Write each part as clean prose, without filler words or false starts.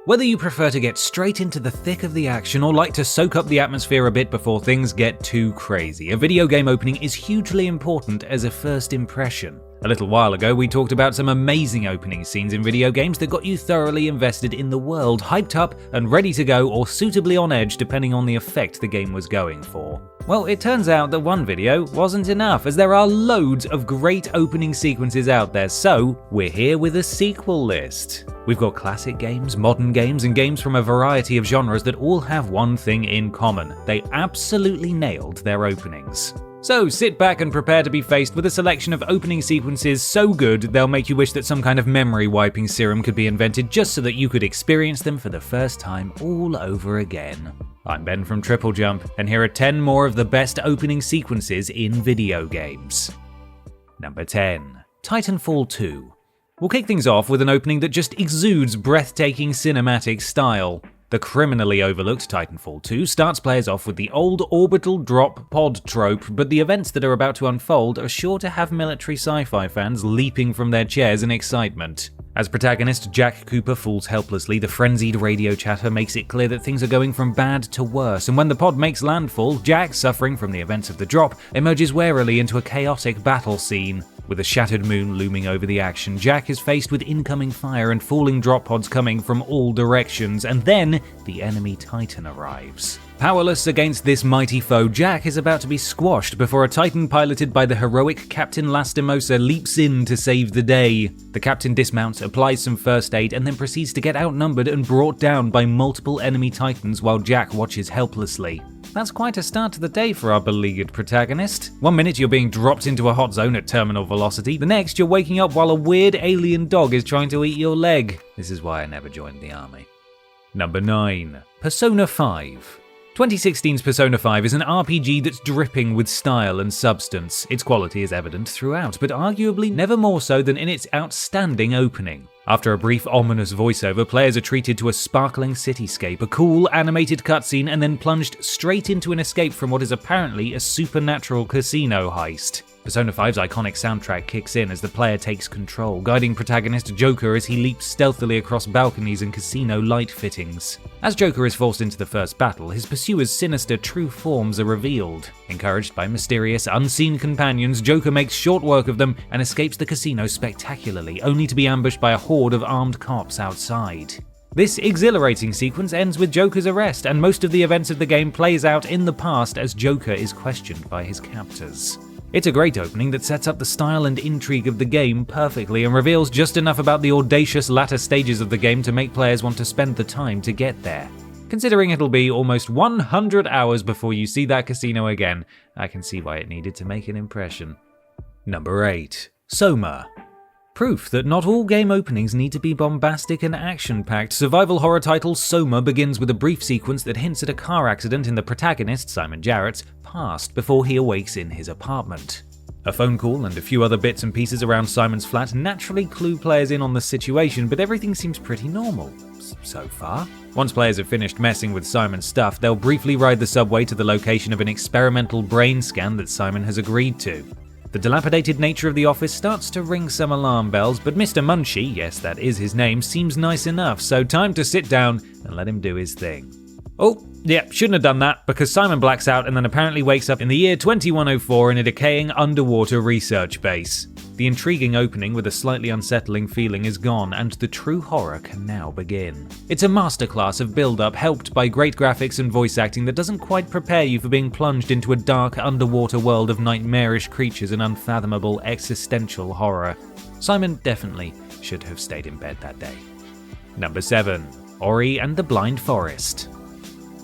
Whether you prefer to get straight into the thick of the action or like to soak up the atmosphere a bit before things get too crazy, a video game opening is hugely important as a first impression. A little while ago, we talked about some amazing opening scenes in video games that got you thoroughly invested in the world, hyped up and ready to go, or suitably on edge depending on the effect the game was going for. Well, it turns out that one video wasn't enough, as there are loads of great opening sequences out there, so we're here with a sequel list. We've got classic games, modern games, and games from a variety of genres that all have one thing in common: they absolutely nailed their openings. So sit back and prepare to be faced with a selection of opening sequences so good they'll make you wish that some kind of memory wiping serum could be invented just so that you could experience them for the first time all over again. I'm Ben from TripleJump, and here are 10 more of the best opening sequences in video games. Number 10. Titanfall 2. We'll kick things off with an opening that just exudes breathtaking cinematic style. The criminally overlooked Titanfall 2 starts players off with the old orbital drop pod trope, but the events that are about to unfold are sure to have military sci-fi fans leaping from their chairs in excitement. As protagonist Jack Cooper falls helplessly, the frenzied radio chatter makes it clear that things are going from bad to worse, and when the pod makes landfall, Jack, suffering from the events of the drop, emerges warily into a chaotic battle scene. With a shattered moon looming over the action, Jack is faced with incoming fire and falling drop pods coming from all directions, and then the enemy Titan arrives. Powerless against this mighty foe, Jack is about to be squashed before a Titan piloted by the heroic Captain Lastimosa leaps in to save the day. The Captain dismounts, applies some first aid, and then proceeds to get outnumbered and brought down by multiple enemy Titans while Jack watches helplessly. That's quite a start to the day for our beleaguered protagonist. One minute you're being dropped into a hot zone at terminal velocity, the next you're waking up while a weird alien dog is trying to eat your leg. This is why I never joined the army. Number 9. Persona 5. 2016's Persona 5 is an RPG that's dripping with style and substance. Its quality is evident throughout, but arguably never more so than in its outstanding opening. After a brief ominous voiceover, players are treated to a sparkling cityscape, a cool animated cutscene, and then plunged straight into an escape from what is apparently a supernatural casino heist. Persona 5's iconic soundtrack kicks in as the player takes control, guiding protagonist Joker as he leaps stealthily across balconies and casino light fittings. As Joker is forced into the first battle, his pursuer's sinister true forms are revealed. Encouraged by mysterious, unseen companions, Joker makes short work of them and escapes the casino spectacularly, only to be ambushed by a horde of armed cops outside. This exhilarating sequence ends with Joker's arrest, and most of the events of the game plays out in the past as Joker is questioned by his captors. It's a great opening that sets up the style and intrigue of the game perfectly and reveals just enough about the audacious latter stages of the game to make players want to spend the time to get there. Considering it'll be almost 100 hours before you see that casino again, I can see why it needed to make an impression. Number 8. Soma. Proof that not all game openings need to be bombastic and action-packed, survival horror title Soma begins with a brief sequence that hints at a car accident in the protagonist, Simon Jarrett's, past before he awakes in his apartment. A phone call and a few other bits and pieces around Simon's flat naturally clue players in on the situation, but everything seems pretty normal so far. Once players have finished messing with Simon's stuff, they'll briefly ride the subway to the location of an experimental brain scan that Simon has agreed to. The dilapidated nature of the office starts to ring some alarm bells, but Mr. Munchie, yes that is his name, seems nice enough, so time to sit down and let him do his thing. Oh, yeah, shouldn't have done that, because Simon blacks out and then apparently wakes up in the year 2104 in a decaying underwater research base. The intriguing opening with a slightly unsettling feeling is gone, and the true horror can now begin. It's a masterclass of build-up helped by great graphics and voice acting that doesn't quite prepare you for being plunged into a dark underwater world of nightmarish creatures and unfathomable existential horror. Simon definitely should have stayed in bed that day. Number 7. Ori and the Blind Forest.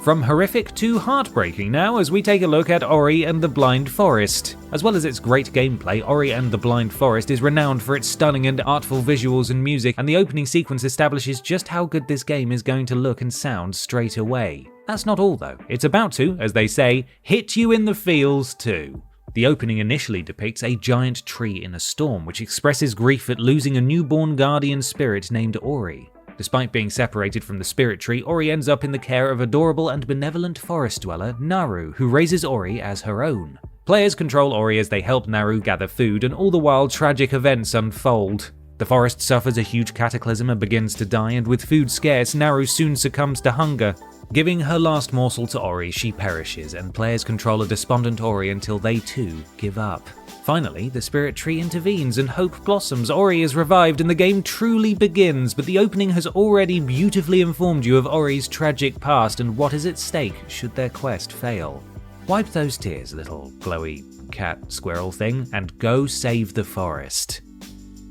From horrific to heartbreaking now as we take a look at Ori and the Blind Forest. As well as its great gameplay, Ori and the Blind Forest is renowned for its stunning and artful visuals and music, and the opening sequence establishes just how good this game is going to look and sound straight away. That's not all though. It's about to, as they say, hit you in the feels too. The opening initially depicts a giant tree in a storm, which expresses grief at losing a newborn guardian spirit named Ori. Despite being separated from the spirit tree, Ori ends up in the care of adorable and benevolent forest dweller Naru, who raises Ori as her own. Players control Ori as they help Naru gather food, and all the while tragic events unfold. The forest suffers a huge cataclysm and begins to die, and with food scarce, Naru soon succumbs to hunger. Giving her last morsel to Ori, she perishes, and players control a despondent Ori until they too give up. Finally, the spirit tree intervenes and hope blossoms. Ori is revived and the game truly begins, but the opening has already beautifully informed you of Ori's tragic past and what is at stake should their quest fail. Wipe those tears, little glowy cat squirrel thing, and go save the forest.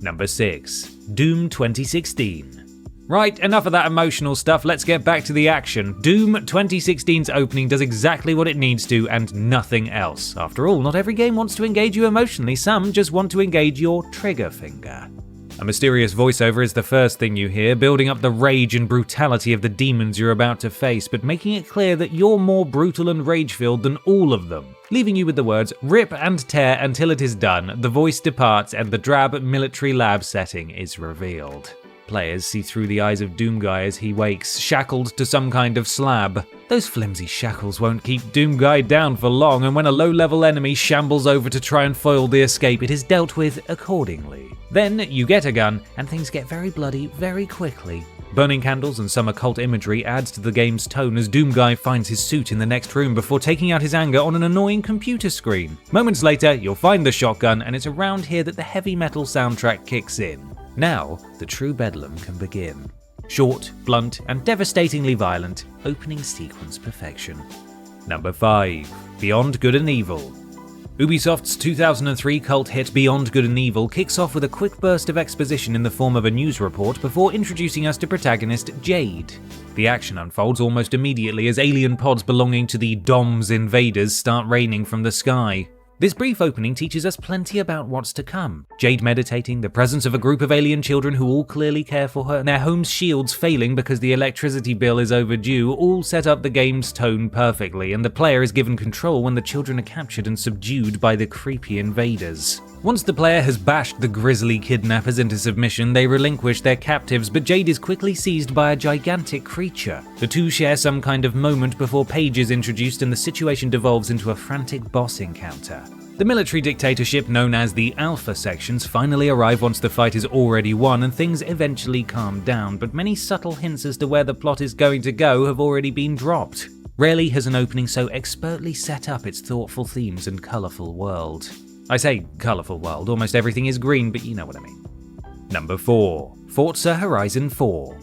Number 6. Doom 2016. Right, enough of that emotional stuff, let's get back to the action. Doom 2016's opening does exactly what it needs to and nothing else. After all, not every game wants to engage you emotionally, some just want to engage your trigger finger. A mysterious voiceover is the first thing you hear, building up the rage and brutality of the demons you're about to face, but making it clear that you're more brutal and rage-filled than all of them. Leaving you with the words, rip and tear until it is done, the voice departs and the drab military lab setting is revealed. Players see through the eyes of Doomguy as he wakes, shackled to some kind of slab. Those flimsy shackles won't keep Doomguy down for long, and when a low-level enemy shambles over to try and foil the escape, it is dealt with accordingly. Then you get a gun, and things get very bloody very quickly. Burning candles and some occult imagery adds to the game's tone as Doomguy finds his suit in the next room before taking out his anger on an annoying computer screen. Moments later, you'll find the shotgun, and it's around here that the heavy metal soundtrack kicks in. Now, the true bedlam can begin. Short, blunt, and devastatingly violent, opening sequence perfection. Number 5. Beyond Good and Evil. Ubisoft's 2003 cult hit Beyond Good and Evil kicks off with a quick burst of exposition in the form of a news report before introducing us to protagonist Jade. The action unfolds almost immediately as alien pods belonging to the DOMS invaders start raining from the sky. This brief opening teaches us plenty about what's to come. Jade meditating, the presence of a group of alien children who all clearly care for her, and their home's shields failing because the electricity bill is overdue, all set up the game's tone perfectly, and the player is given control when the children are captured and subdued by the creepy invaders. Once the player has bashed the grisly kidnappers into submission, they relinquish their captives, but Jade is quickly seized by a gigantic creature. The two share some kind of moment before Paige is introduced and the situation devolves into a frantic boss encounter. The military dictatorship known as the Alpha Sections finally arrive once the fight is already won and things eventually calm down, but many subtle hints as to where the plot is going to go have already been dropped. Rarely has an opening so expertly set up its thoughtful themes and colourful world. I say colourful world, almost everything is green, but you know what I mean. Number 4. Forza Horizon 4.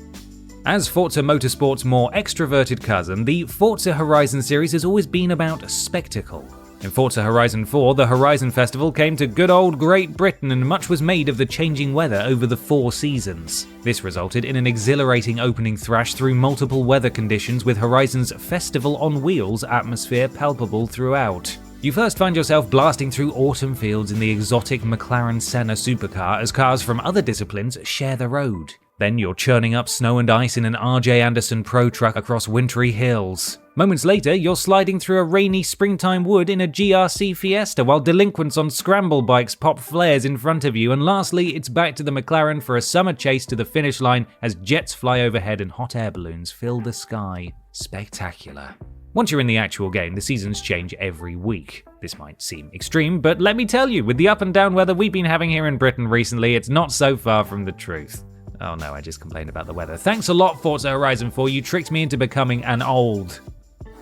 As Forza Motorsport's more extroverted cousin, the Forza Horizon series has always been about spectacle. In Forza Horizon 4, the Horizon Festival came to good old Great Britain and much was made of the changing weather over the 4 seasons. This resulted in an exhilarating opening thrash through multiple weather conditions with Horizon's Festival on Wheels atmosphere palpable throughout. You first find yourself blasting through autumn fields in the exotic McLaren Senna supercar as cars from other disciplines share the road. Then you're churning up snow and ice in an RJ Anderson Pro truck across wintry hills. Moments later, you're sliding through a rainy springtime wood in a GRC Fiesta while delinquents on scramble bikes pop flares in front of you, and lastly, it's back to the McLaren for a summer chase to the finish line as jets fly overhead and hot air balloons fill the sky. Spectacular. Once you're in the actual game, the seasons change every week. This might seem extreme, but let me tell you, with the up and down weather we've been having here in Britain recently, it's not so far from the truth. Oh no, I just complained about the weather. Thanks a lot, Forza Horizon 4, you tricked me into becoming an old.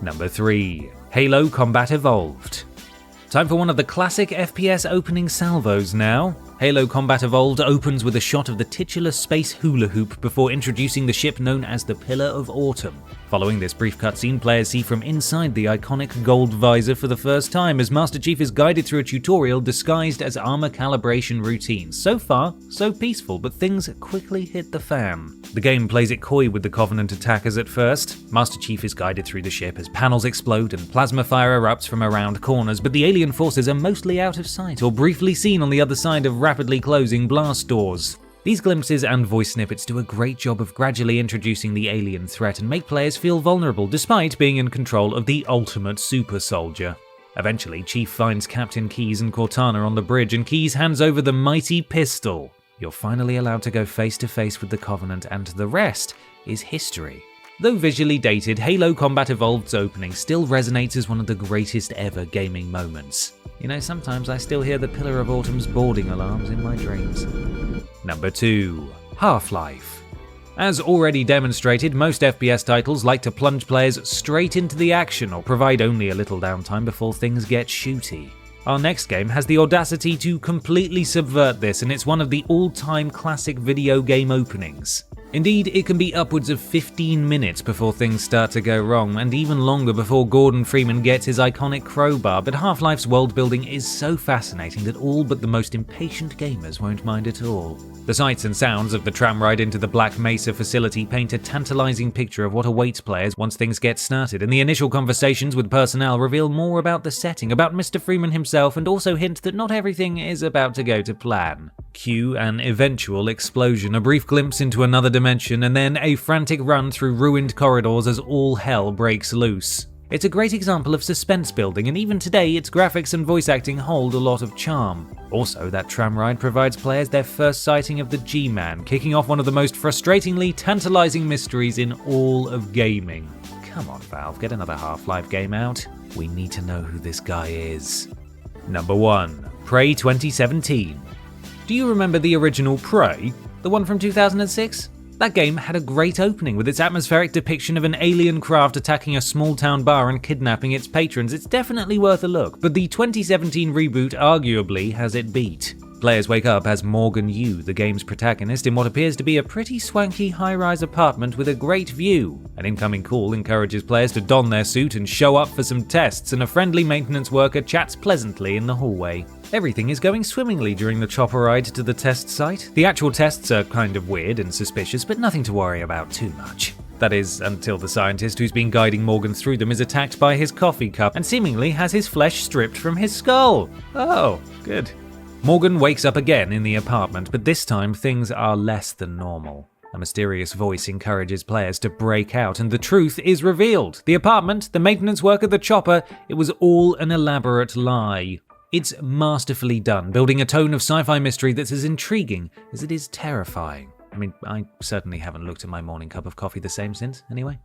Number 3. Halo Combat Evolved. Time for one of the classic FPS opening salvos now. Halo Combat Evolved opens with a shot of the titular space hula hoop before introducing the ship known as the Pillar of Autumn. Following this brief cutscene, players see from inside the iconic gold visor for the first time as Master Chief is guided through a tutorial disguised as armor calibration routines. So far, so peaceful, but things quickly hit the fan. The game plays it coy with the Covenant attackers at first. Master Chief is guided through the ship as panels explode and plasma fire erupts from around corners, but the alien forces are mostly out of sight or briefly seen on the other side of rapidly closing blast doors. These glimpses and voice snippets do a great job of gradually introducing the alien threat and make players feel vulnerable despite being in control of the ultimate super soldier. Eventually, Chief finds Captain Keyes and Cortana on the bridge and Keyes hands over the mighty pistol. You're finally allowed to go face to face with the Covenant and the rest is history. Though visually dated, Halo Combat Evolved's opening still resonates as one of the greatest ever gaming moments. You know, sometimes I still hear the Pillar of Autumn's boarding alarms in my dreams. Number 2. Half-Life. As already demonstrated, most FPS titles like to plunge players straight into the action or provide only a little downtime before things get shooty. Our next game has the audacity to completely subvert this, and it's one of the all-time classic video game openings. Indeed, it can be upwards of 15 minutes before things start to go wrong, and even longer before Gordon Freeman gets his iconic crowbar, but Half-Life's world building is so fascinating that all but the most impatient gamers won't mind at all. The sights and sounds of the tram ride into the Black Mesa facility paint a tantalizing picture of what awaits players once things get started, and the initial conversations with personnel reveal more about the setting, about Mr. Freeman himself, and also hint that not everything is about to go to plan. Cue an eventual explosion, a brief glimpse into another dimension, and then a frantic run through ruined corridors as all hell breaks loose. It's a great example of suspense building, and even today its graphics and voice acting hold a lot of charm. Also, that tram ride provides players their first sighting of the G-Man, kicking off one of the most frustratingly tantalizing mysteries in all of gaming. Come on, Valve, get another Half-Life game out. We need to know who this guy is. Number 1. Prey 2017. Do you remember the original Prey? The one from 2006? That game had a great opening with its atmospheric depiction of an alien craft attacking a small-town bar and kidnapping its patrons. It's definitely worth a look, but the 2017 reboot arguably has it beat. Players wake up as Morgan Yu, the game's protagonist, in what appears to be a pretty swanky high-rise apartment with a great view. An incoming call encourages players to don their suit and show up for some tests, and a friendly maintenance worker chats pleasantly in the hallway. Everything is going swimmingly during the chopper ride to the test site. The actual tests are kind of weird and suspicious, but nothing to worry about too much. That is, until the scientist who's been guiding Morgan through them is attacked by his coffee cup and seemingly has his flesh stripped from his skull. Oh, good. Morgan wakes up again in the apartment, but this time things are less than normal. A mysterious voice encourages players to break out, and the truth is revealed. The apartment, the maintenance worker, the chopper, it was all an elaborate lie. It's masterfully done, building a tone of sci-fi mystery that's as intriguing as it is terrifying. I mean, I certainly haven't looked at my morning cup of coffee the same since, anyway.